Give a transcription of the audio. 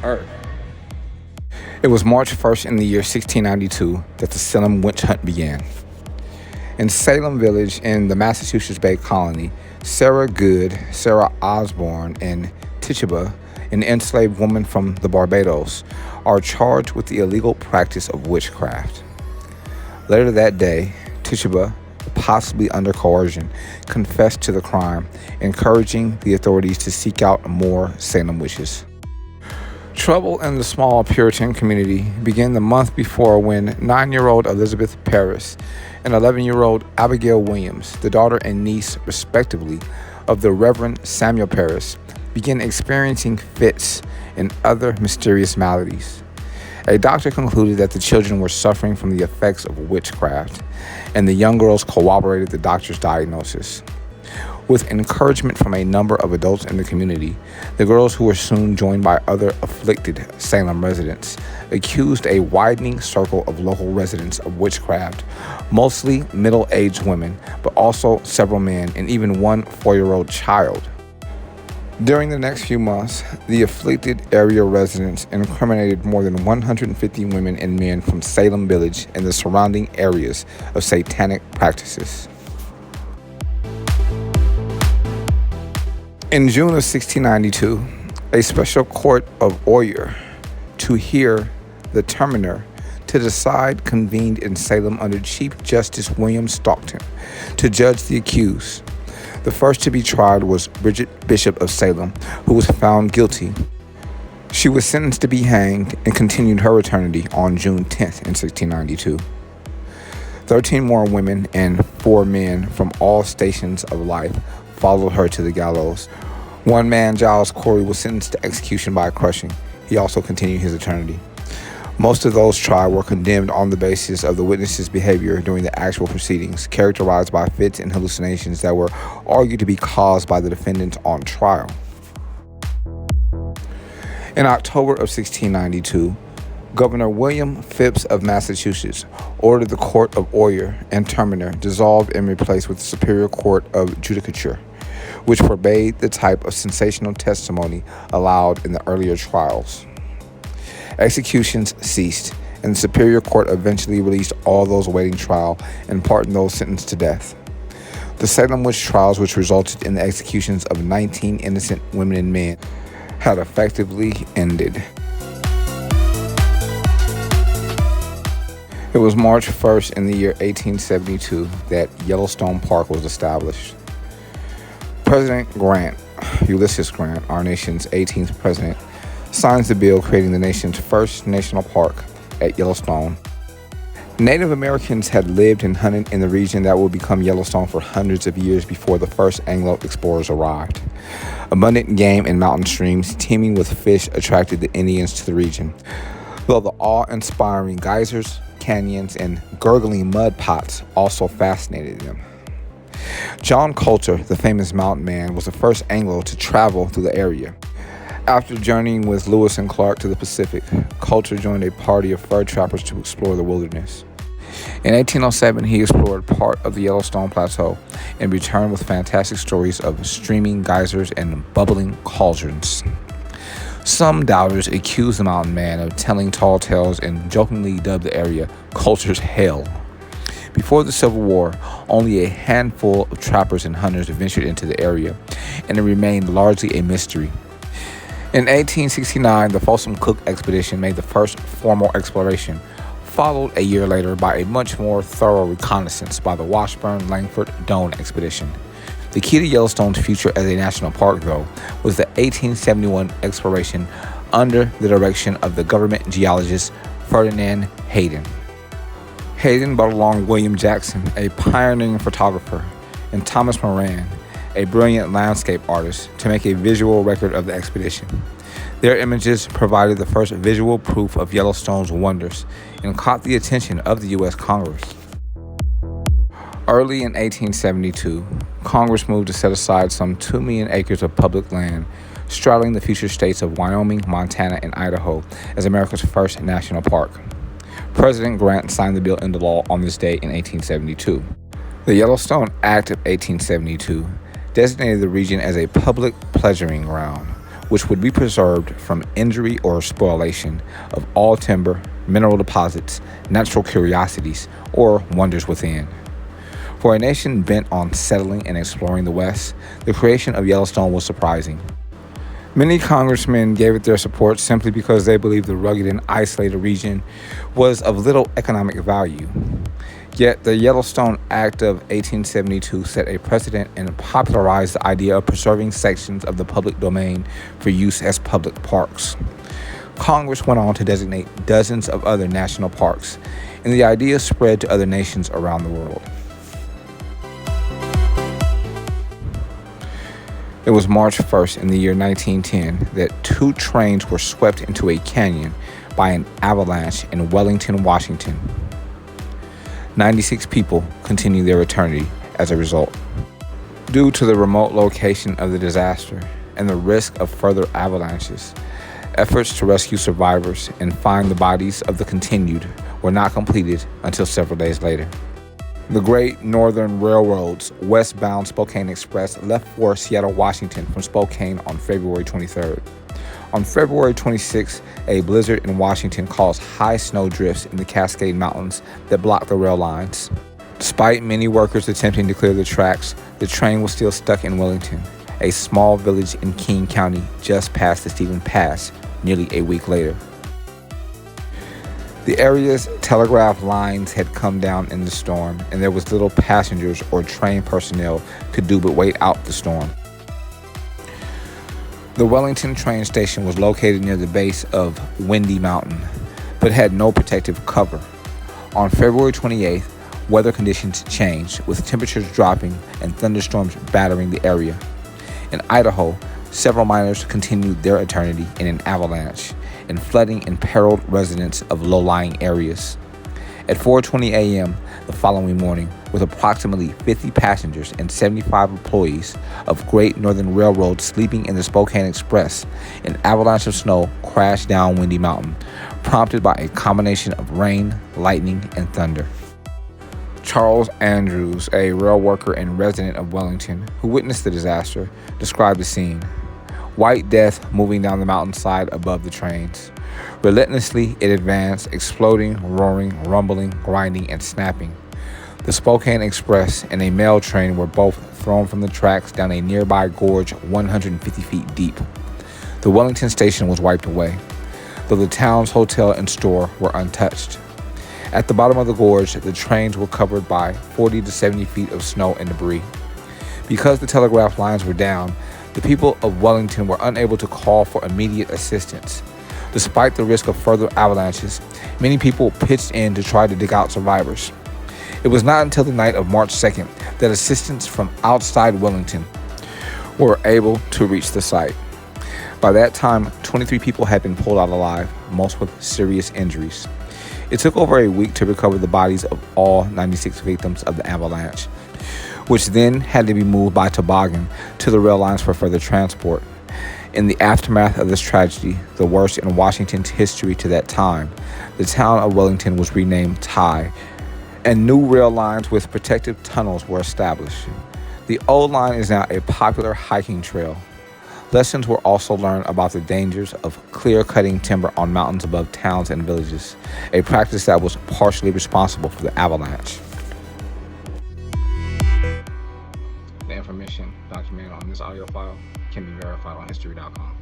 earth. It was March 1st in the year 1692 that the Salem Witch hunt began. In Salem Village in the Massachusetts Bay Colony, Sarah Good, Sarah Osborne, and Tituba, an enslaved woman from the Barbados, are charged with the illegal practice of witchcraft. Later that day, Tituba, possibly under coercion, confessed to the crime, encouraging the authorities to seek out more Salem witches. Trouble in the small Puritan community began the month before when 9-year-old Elizabeth Parris and 11-year-old Abigail Williams, the daughter and niece, respectively, of the Reverend Samuel Parris, began experiencing fits and other mysterious maladies. A doctor concluded that the children were suffering from the effects of witchcraft, and the young girls corroborated the doctor's diagnosis. With encouragement from a number of adults in the community, the girls, who were soon joined by other afflicted Salem residents, accused a widening circle of local residents of witchcraft, mostly middle-aged women, but also several men and even one 4-year-old child. During the next few months, the afflicted area residents incriminated more than 150 women and men from Salem Village and the surrounding areas of satanic practices. In June of 1692, a special court of oyer to hear the terminer to decide convened in Salem under Chief Justice William Stockton to judge the accused. The first to be tried was Bridget Bishop of Salem, who was found guilty. She was sentenced to be hanged and continued her eternity on June 10th in 1692. 13 more women and 4 men from all stations of life followed her to the gallows. One man, Giles Corey, was sentenced to execution by crushing. He also continued his eternity. Most of those tried were condemned on the basis of the witnesses' behavior during the actual proceedings, characterized by fits and hallucinations that were argued to be caused by the defendants on trial. In October of 1692, Governor William Phips of Massachusetts ordered the Court of Oyer and Terminer dissolved and replaced with the Superior Court of Judicature, which forbade the type of sensational testimony allowed in the earlier trials. Executions ceased, and the Superior Court eventually released all those awaiting trial and pardoned those sentenced to death. The Salem Witch trials, which resulted in the executions of 19 innocent women and men, had effectively ended. It was March 1st in the year 1872 that Yellowstone Park was established. President Grant, Ulysses Grant, our nation's 18th president, signs the bill creating the nation's first national park at Yellowstone. Native Americans had lived and hunted in the region that would become Yellowstone for hundreds of years before the first Anglo explorers arrived. Abundant game and mountain streams teeming with fish attracted the Indians to the region, though the awe-inspiring geysers, canyons, and gurgling mud pots also fascinated them. John Coulter, the famous mountain man, was the first Anglo to travel through the area. After journeying with Lewis and Clark to the Pacific, Coulter joined a party of fur trappers to explore the wilderness. In 1807, he explored part of the Yellowstone Plateau and returned with fantastic stories of streaming geysers and bubbling cauldrons. Some doubters accused the mountain man of telling tall tales and jokingly dubbed the area Coulter's Hell. Before the Civil War, only a handful of trappers and hunters ventured into the area, and it remained largely a mystery. In 1869, the Folsom Cook expedition made the first formal exploration, followed a year later by a much more thorough reconnaissance by the Washburn-Langford-Doane expedition. The key to Yellowstone's future as a national park, though, was the 1871 exploration under the direction of the government geologist Ferdinand Hayden. Hayden brought along William Jackson, a pioneering photographer, and Thomas Moran, a brilliant landscape artist, to make a visual record of the expedition. Their images provided the first visual proof of Yellowstone's wonders and caught the attention of the U.S. Congress. Early in 1872, Congress moved to set aside some 2 million acres of public land straddling the future states of Wyoming, Montana, and Idaho as America's first national park. President Grant signed the bill into law on this day in 1872. The Yellowstone Act of 1872 designated the region as a public pleasuring ground, which would be preserved from injury or spoliation of all timber, mineral deposits, natural curiosities, or wonders within. For a nation bent on settling and exploring the West, the creation of Yellowstone was surprising. Many congressmen gave it their support simply because they believed the rugged and isolated region was of little economic value. Yet the Yellowstone Act of 1872 set a precedent and popularized the idea of preserving sections of the public domain for use as public parks. Congress went on to designate dozens of other national parks, and the idea spread to other nations around the world. It was March 1st in the year 1910 that 2 trains were swept into a canyon by an avalanche in Wellington, Washington. 96 people continued their eternity as a result. Due to the remote location of the disaster and the risk of further avalanches, efforts to rescue survivors and find the bodies of the continued were not completed until several days later. The Great Northern Railroad's westbound Spokane Express left for Seattle, Washington from Spokane on February 23rd. On February 26th, a blizzard in Washington caused high snow drifts in the Cascade Mountains that blocked the rail lines. Despite many workers attempting to clear the tracks, the train was still stuck in Wellington, a small village in King County just past the Stevens Pass, nearly a week later. The area's telegraph lines had come down in the storm, and there was little passengers or train personnel could do but wait out the storm. The Wellington train station was located near the base of Windy Mountain, but had no protective cover. On February 28th, weather conditions changed, with temperatures dropping and thunderstorms battering the area. In Idaho, several miners continued their eternity in an avalanche, and flooding imperiled residents of low-lying areas. At 4:20 a.m. the following morning, with approximately 50 passengers and 75 employees of Great Northern Railroad sleeping in the Spokane Express, an avalanche of snow crashed down Windy Mountain, prompted by a combination of rain, lightning, and thunder. Charles Andrews, a rail worker and resident of Wellington who witnessed the disaster, described the scene. White death moving down the mountainside above the trains. Relentlessly, it advanced, exploding, roaring, rumbling, grinding, and snapping. The Spokane Express and a mail train were both thrown from the tracks down a nearby gorge 150 feet deep. The Wellington station was wiped away, though the town's hotel and store were untouched. At the bottom of the gorge, the trains were covered by 40 to 70 feet of snow and debris. Because the telegraph lines were down, the people of Wellington were unable to call for immediate assistance. Despite the risk of further avalanches, many people pitched in to try to dig out survivors. It was not until the night of March 2nd that assistance from outside Wellington were able to reach the site. By that time, 23 people had been pulled out alive, most with serious injuries. It took over a week to recover the bodies of all 96 victims of the avalanche, which then had to be moved by toboggan to the rail lines for further transport. In the aftermath of this tragedy, the worst in Washington's history to that time, the town of Wellington was renamed Ty, and new rail lines with protective tunnels were established. The old line is now a popular hiking trail. Lessons were also learned about the dangers of clear-cutting timber on mountains above towns and villages, a practice that was partially responsible for the avalanche. The information documented on this audio file can be verified on history.com.